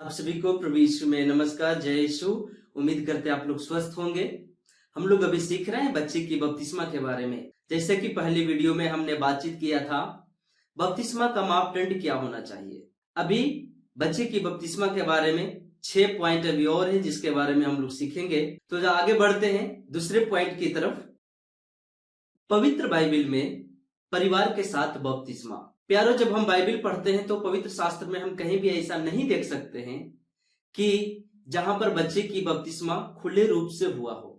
आप सभी को प्रभु यीशु में नमस्कार, जय यीशु। उम्मीद करते हैं आप लोग स्वस्थ होंगे। हम लोग अभी सीख रहे हैं बच्चे की बपतिस्मा के बारे में। जैसे कि पहली वीडियो में हमने बातचीत किया था बपतिस्मा का मापदंड क्या होना चाहिए। अभी बच्चे की बपतिस्मा के बारे में 6 पॉइंट अभी और है जिसके बारे में हम लोग सीखेंगे। तो आगे बढ़ते हैं दूसरे पॉइंट की तरफ। पवित्र बाइबल में परिवार के साथ बपतिस्मा। प्यारो, जब हम बाइबल पढ़ते हैं तो पवित्र शास्त्र में हम कहीं भी ऐसा नहीं देख सकते हैं कि जहां पर बच्चे की बपतिस्मा खुले रूप से हुआ हो।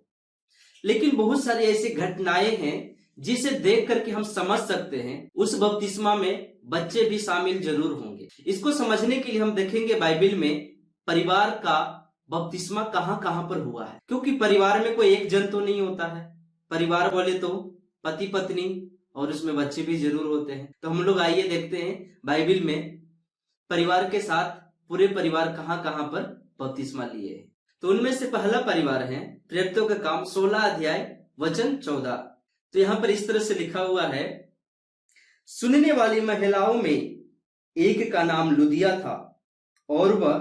लेकिन बहुत सारी ऐसी घटनाएं हैं जिसे देख करके हम समझ सकते हैं उस बपतिस्मा में बच्चे भी शामिल जरूर होंगे। इसको समझने के लिए हम देखेंगे बाइबल में परिवार का बपतिस्मा कहां कहां पर हुआ है, क्योंकि परिवार में कोई एक जन तो नहीं होता है। परिवार बोले तो पति पत्नी और उसमें बच्चे भी जरूर होते हैं। तो हम लोग आइए देखते हैं बाइबल में परिवार के साथ पूरे परिवार कहां कहां पर बपतिस्मा लिए हैं। तो उनमें से पहला परिवार है प्रेरितों का काम 16 अध्याय वचन 14। तो यहां पर इस तरह से लिखा हुआ है, सुनने वाली महिलाओं में एक का नाम लुदिया था और वह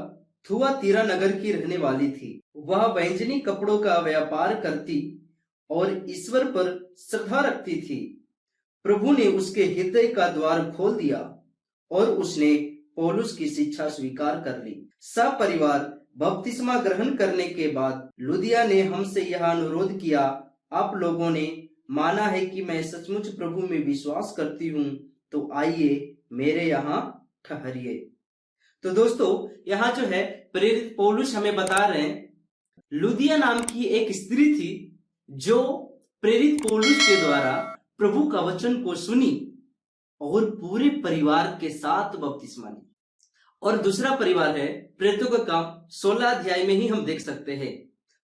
थुआतीरा नगर की रहने वाली थी। वह बैंजनी कपड़ों का व्यापार करती और ईश्वर पर श्रद्धा रखती थी। प्रभु ने उसके हृदय का द्वार खोल दिया और उसने पौलुस की शिक्षा स्वीकार कर ली। सब परिवार बपतिस्मा ग्रहण करने के बाद लुदिया ने हमसे यह अनुरोध किया, आप लोगों ने माना है कि मैं सचमुच प्रभु में विश्वास करती हूँ, तो आइए मेरे यहाँ ठहरिए। तो दोस्तों, यहाँ जो है प्रेरित पौलुस हमें बता रहे हैं लुदिया नाम की एक स्त्री थी जो प्रेरित पौलुस के द्वारा प्रभु का वचन को सुनी और पूरे परिवार के साथ बपतिस्मा ली। और दूसरा परिवार है प्रेरितों का काम 16 अध्याय में ही हम देख सकते हैं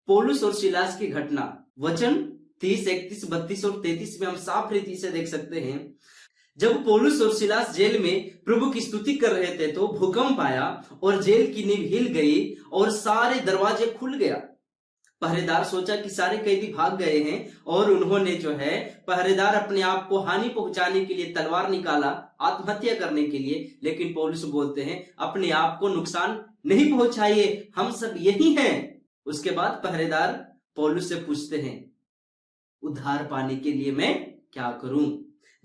पौलुस और सिलास की घटना। वचन 30, 31, 32 और 33 में हम साफ रीति से देख सकते हैं, जब पौलुस और सिलास जेल में प्रभु की स्तुति कर रहे थे तो भूकंप आया और जेल की नींव हिल गई और सारे दरवाजे खुल गया। पहरेदार सोचा कि सारे कैदी भाग गए हैं और उन्होंने जो है पहरेदार अपने आप को हानि पहुंचाने के लिए तलवार निकाला आत्महत्या करने के लिए। लेकिन पौलुस बोलते हैं अपने आप को नुकसान नहीं पहुंचाइए, हम सब यही हैं। उसके बाद पहरेदार पौलुस से पूछते हैं उद्धार पाने के लिए मैं क्या करूं।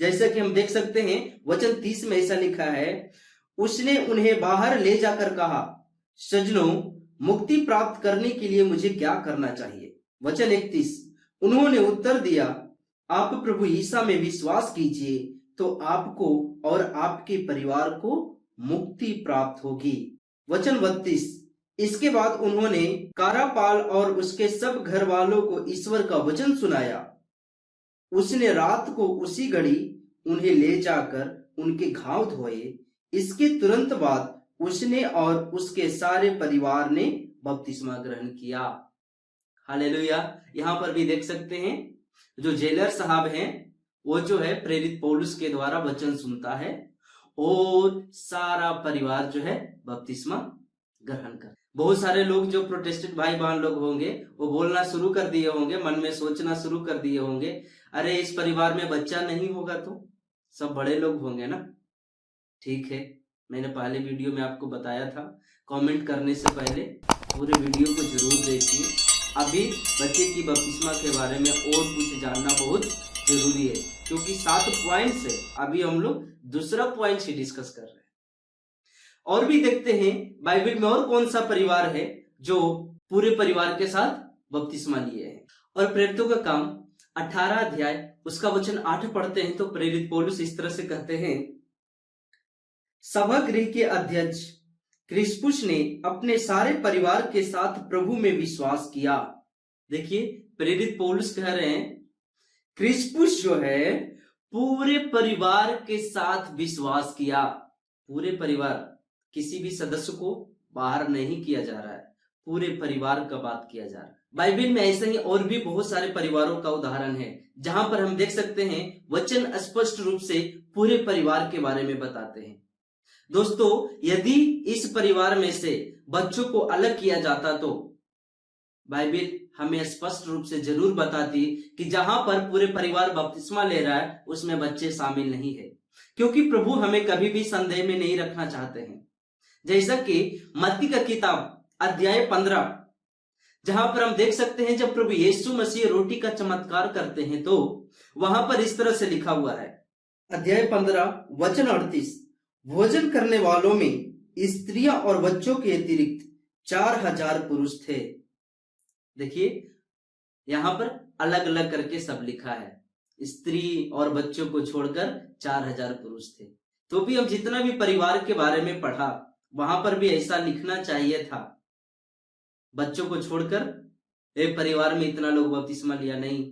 जैसा कि हम देख सकते हैं वचन 30 में ऐसा लिखा है, उसने उन्हें बाहर ले जाकर कहा, सज्जनों, मुक्ति प्राप्त करने के लिए मुझे क्या करना चाहिए। वचन 31, उन्होंने उत्तर दिया, आप प्रभु ईसा में विश्वास कीजिए तो आपको और आपके परिवार को मुक्ति प्राप्त होगी। वचन 32, इसके बाद उन्होंने कारापाल और उसके सब घर वालों को ईश्वर का वचन सुनाया। उसने रात को उसी घड़ी उन्हें ले जाकर उनके घाव धोए। इसके तुरंत बाद उसने और उसके सारे परिवार ने बपतिस्मा ग्रहण किया। हालेलुया। यहाँ पर भी देख सकते हैं जो जेलर साहब हैं वो जो है प्रेरित पौलुस के द्वारा वचन सुनता है और सारा परिवार जो है बपतिस्मा ग्रहण कर। बहुत सारे लोग जो प्रोटेस्टेंट भाई बहन लोग होंगे वो बोलना शुरू कर दिए होंगे, मन में सोचना शुरू कर दिए होंगे, अरे इस परिवार में बच्चा नहीं होगा तो सब बड़े लोग होंगे ना। ठीक है, मैंने पहले वीडियो में आपको बताया था, कमेंट करने से पहले पूरे वीडियो को जरूर देखिए। अभी बच्चे की बपतिस्मा के बारे में और कुछ जानना बहुत जरूरी है, क्योंकि 7 पॉइंट्स है, अभी हम लोग दूसरा पॉइंट ही डिस्कस कर रहे हैं। और भी देखते हैं बाइबल में और कौन सा परिवार है जो पूरे परिवार के साथ बपतिस्मा लिए हैं। और प्रेरितों का काम 18 अध्याय उसका वचन 8 पढ़ते हैं तो प्रेरित पौलुस इस तरह से कहते हैं, सभागृह के अध्यक्ष क्रिस्पुस ने अपने सारे परिवार के साथ प्रभु में विश्वास किया। देखिए प्रेरित पौलुस कह रहे हैं क्रिस्पुस जो है पूरे परिवार के साथ विश्वास किया। पूरे परिवार, किसी भी सदस्य को बाहर नहीं किया जा रहा है, पूरे परिवार का बात किया जा रहा है। बाइबल में ऐसे ही और भी बहुत सारे परिवारों का उदाहरण है जहां पर हम देख सकते हैं वचन स्पष्ट रूप से पूरे परिवार के बारे में बताते हैं। दोस्तों, यदि इस परिवार में से बच्चों को अलग किया जाता तो बाइबल हमें स्पष्ट रूप से जरूर बताती कि जहां पर पूरे परिवार बपतिस्मा ले रहा है उसमें बच्चे शामिल नहीं है, क्योंकि प्रभु हमें कभी भी संदेह में नहीं रखना चाहते हैं। जैसा कि मत्ती का किताब अध्याय 15, जहां पर हम देख सकते हैं जब प्रभु यीशु मसीह रोटी का चमत्कार करते हैं तो वहां पर इस तरह से लिखा हुआ है, अध्याय 15 वचन 38, भोजन करने वालों में स्त्रियां और बच्चों के अतिरिक्त 4000 पुरुष थे। देखिए यहां पर अलग अलग करके सब लिखा है, स्त्री और बच्चों को छोड़कर 4000 पुरुष थे। तो भी हम जितना भी परिवार के बारे में पढ़ा वहां पर भी ऐसा लिखना चाहिए था, बच्चों को छोड़कर एक परिवार में इतना लोग बपतिस्मा लिया नहीं,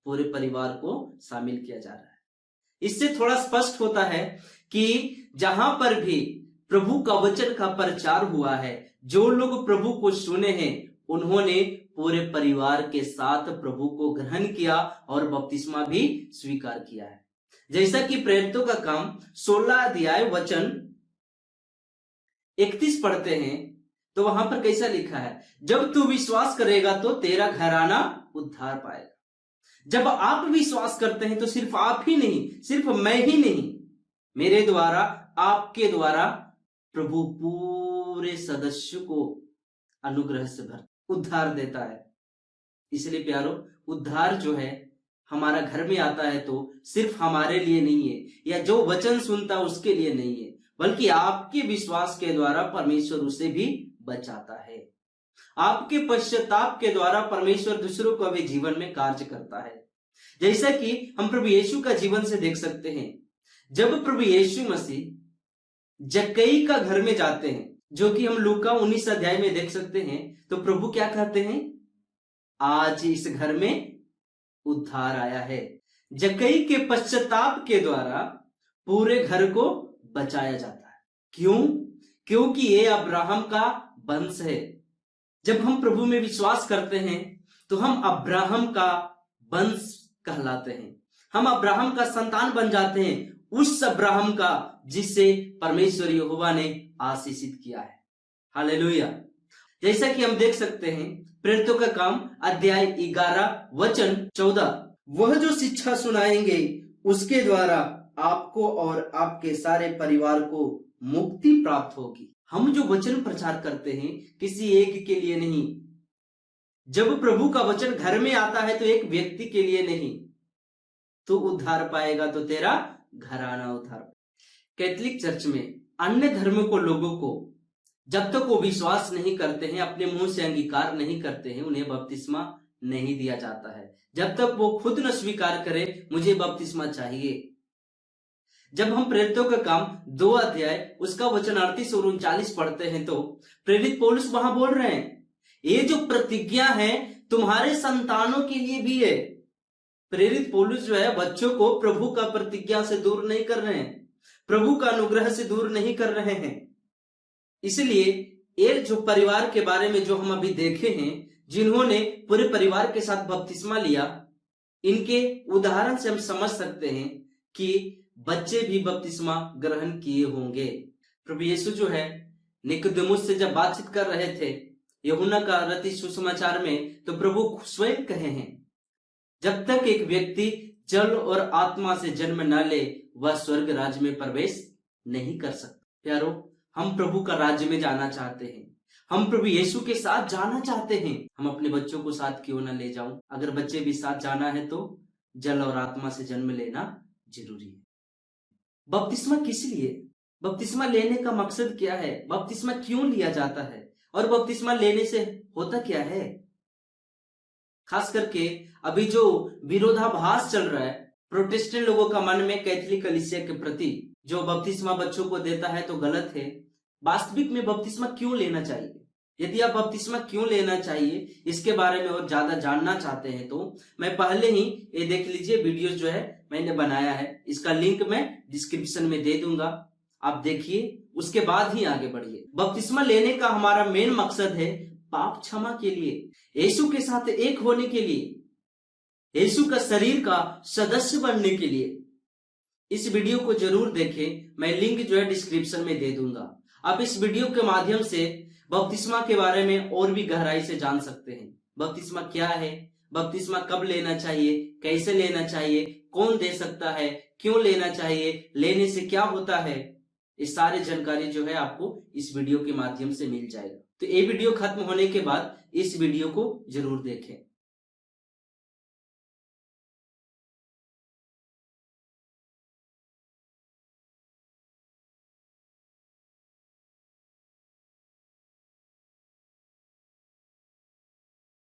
पूरे परिवार को शामिल किया जा रहा है। इससे थोड़ा स्पष्ट होता है कि जहां पर भी प्रभु का वचन का प्रचार हुआ है, जो लोग प्रभु को सुने हैं उन्होंने पूरे परिवार के साथ प्रभु को ग्रहण किया और बपतिस्मा भी स्वीकार किया है। जैसा कि प्रेरितों का काम 16 अध्याय वचन 31 पढ़ते हैं तो वहां पर कैसा लिखा है, जब तू विश्वास करेगा तो तेरा घराना उद्धार पाएगा। जब आप विश्वास करते हैं तो सिर्फ आप ही नहीं, सिर्फ मैं ही नहीं, मेरे द्वारा आपके द्वारा प्रभु पूरे सदस्य को अनुग्रह से भर उद्धार देता है। इसलिए प्यारो, उद्धार जो है हमारा घर में आता है तो सिर्फ हमारे लिए नहीं है या जो वचन सुनता उसके लिए नहीं है, बल्कि आपके विश्वास के द्वारा परमेश्वर उसे भी बचाता है। आपके पश्चाताप के द्वारा परमेश्वर दूसरों को भी जीवन में कार्य करता है। जैसा कि हम प्रभु यीशु का जीवन से देख सकते हैं, जब प्रभु यीशु मसीह जक्कई का घर में जाते हैं, जो कि हम लूका 19 अध्याय में देख सकते हैं, तो प्रभु क्या कहते हैं, आज इस घर में उद्धार आया है। जक्कई के पश्चाताप के द्वारा पूरे घर को बचाया जाता है। क्यों? क्योंकि ये अब्राहम का वंश है। जब हम प्रभु में विश्वास करते हैं तो हम अब्राहम का वंश कहलाते हैं, हम अब्राहम का संतान बन जाते हैं, उस अब्राहम का जिसे परमेश्वर यहोवा ने आशीषित किया है। हालेलुया। जैसा कि हम देख सकते हैं प्रेरितों का काम अध्याय 11 वचन 14, वह जो शिक्षा सुनाएंगे उसके द्वारा आपको और आपके सारे परिवार को मुक्ति प्राप्त होगी। हम जो वचन प्रचार करते हैं किसी एक के लिए नहीं, जब प्रभु का वचन घर में आता है तो एक व्यक्ति के लिए नहीं, तू उद्धार पाएगा तो तेरा घराना उद्धार। कैथोलिक चर्च में अन्य धर्म को लोगों को जब तक वो विश्वास नहीं करते हैं, अपने मुंह से अंगीकार नहीं करते हैं, उन्हें बपतिस्मा नहीं दिया जाता है, जब तक वो खुद न स्वीकार करे मुझे बपतिस्मा चाहिए। जब हम प्रेरितों का काम 2 अध्याय उसका वचन 38 और 39 पढ़ते हैं तो प्रेरित पौलुस वहां बोल रहे हैं, ये जो प्रतिज्ञा है तुम्हारे संतानों के लिए भी है। प्रेरित पौलुस जो है बच्चों को प्रभु का प्रतिज्ञा से दूर नहीं कर रहे हैं, प्रभु का अनुग्रह से दूर नहीं कर रहे हैं। इसलिए ये जो परिवार के बारे में जो हम अभी देखे हैं, जिन्होंने पूरे परिवार के साथ बपतिस्मा लिया, इनके उदाहरण से हम समझ सकते हैं कि बच्चे भी बपतिस्मा ग्रहण किए होंगे। प्रभु यीशु जो है निकोदेमुस से जब बातचीत कर रहे थे यूहन्ना का रति सुसमाचार में, तो प्रभु स्वयं कहे हैं, जब तक एक व्यक्ति जल और आत्मा से जन्म न ले वह स्वर्ग राज्य में प्रवेश नहीं कर सकता। प्यारो, हम प्रभु का राज्य में जाना चाहते हैं, हम प्रभु यीशु के साथ जाना चाहते हैं, हम अपने बच्चों को साथ क्यों ना ले जाऊं। अगर बच्चे भी साथ जाना है तो जल और आत्मा से जन्म लेना जरूरी है। बपतिस्मा किस लिए, बपतिस्मा लेने का मकसद क्या है, बपतिस्मा क्यों लिया जाता है और बपतिस्मा लेने से होता क्या है। खास करके अभी जो विरोधाभास चल रहा है प्रोटेस्टेंट लोगों का मन में कैथोलिक कलीसिया के प्रति, जो बपतिस्मा बच्चों को देता है तो गलत है। वास्तविक में बपतिस्मा क्यों लेना चाहिए, यदि आप बपतिस्मा क्यों लेना चाहिए इसके बारे में और ज्यादा जानना चाहते हैं तो मैं पहले ही ये देख लीजिए, वीडियो जो है मैंने बनाया है, इसका लिंक मैं डिस्क्रिप्शन में दे दूंगा, आप देखिए, उसके बाद ही आगे बढ़िए। बपतिस्मा लेने का हमारा मेन मकसद है पाप क्षमा के लिए, यीशु के साथ एक होने के लिए, यीशु का शरीर का सदस्य बनने के लिए। इस वीडियो को जरूर देखें, मैं लिंक जो है डिस्क्रिप्शन में दे दूंगा। आप इस वीडियो के माध्यम से बपतिस्मा के बारे में और भी गहराई से जान सकते हैं। बपतिस्मा क्या है, बपतिस्मा कब लेना चाहिए, कैसे लेना चाहिए, कौन दे सकता है, क्यों लेना चाहिए, लेने से क्या होता है। ये सारी जानकारी जो है आपको इस वीडियो के माध्यम से मिल जाएगा। तो ये वीडियो खत्म होने के बाद इस वीडियो को जरूर देखें।